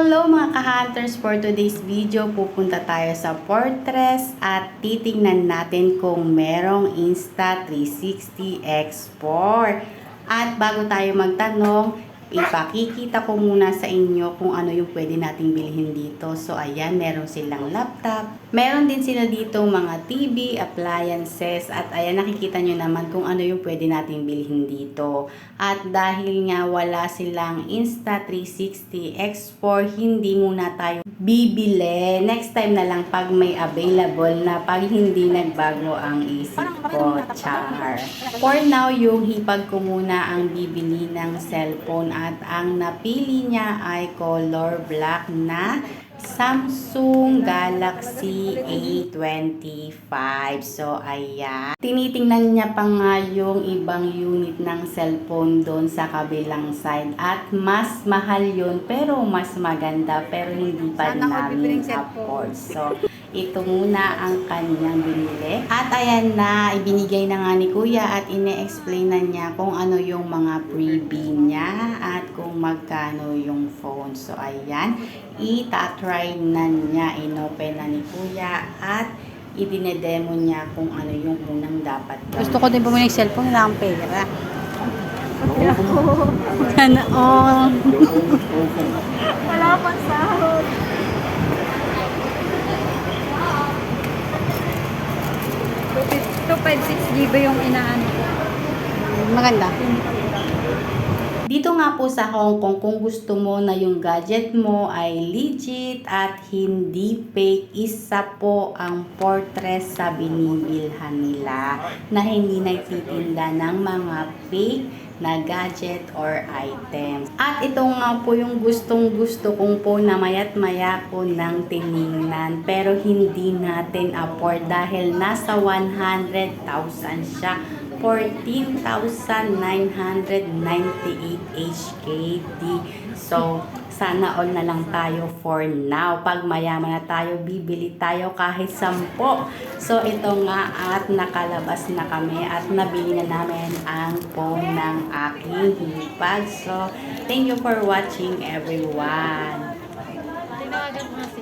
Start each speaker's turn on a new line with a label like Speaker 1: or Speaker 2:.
Speaker 1: Hello mga ka-hunters! For today's video, pupunta tayo sa Fortress at titingnan natin kung merong Insta360 X4. At bago tayo magtanong, ipakikita ko muna sa inyo kung ano yung pwede nating bilhin dito. So ayan, meron silang laptop. Meron din sila dito mga TV, appliances. At ayan, nakikita nyo naman kung ano yung pwede nating bilhin dito. At dahil nga wala silang Insta360 X4, hindi muna tayo bibili. Next time na lang pag may available na, pag hindi nagbago ang isip ko. Char. For now, yung hipag ko muna ang bibili ng cellphone at ang napili niya ay color black na Samsung Galaxy A25. So, ayan. Tinitingnan niya pa nga yung ibang unit ng cellphone doon sa kabilang side. At mas mahal yun, pero mas maganda. Pero hindi pa namin afford. So, ito muna ang kanyang binili. At ayan na, ibinigay na nga ni Kuya at ine-explain na niya kung ano yung mga freebie niya at kung magkano yung phone. So, ayan. Itatry na niya, inopen na ni Kuya at idinedemo niya kung ano yung unang dapat gawin.
Speaker 2: Gusto ko din bumili ng cellphone, wala akong pera. Sana all.
Speaker 3: Wala pang sahod. Ito 5-6 GB yung inaano ko.
Speaker 2: Maganda.
Speaker 1: Dito nga po sa Hong Kong, kung gusto mo na yung gadget mo ay legit at hindi fake, isa po ang Fortress sa binibilhan nila na hindi nagtitinda ng mga fake na gadget or items. At ito nga po yung gustong-gusto kong po na mayat maya ko nang tiningnan pero hindi natin afford dahil nasa 100,000 siya. 14,998 HKD. So, sana all na lang tayo for now. Pag mayaman na tayo, bibili tayo kahit 10. So, ito nga at nakalabas na kami at nabili na namin ang phone ng aking hipag. So, thank you for watching everyone.
Speaker 3: Tinawagan ko na si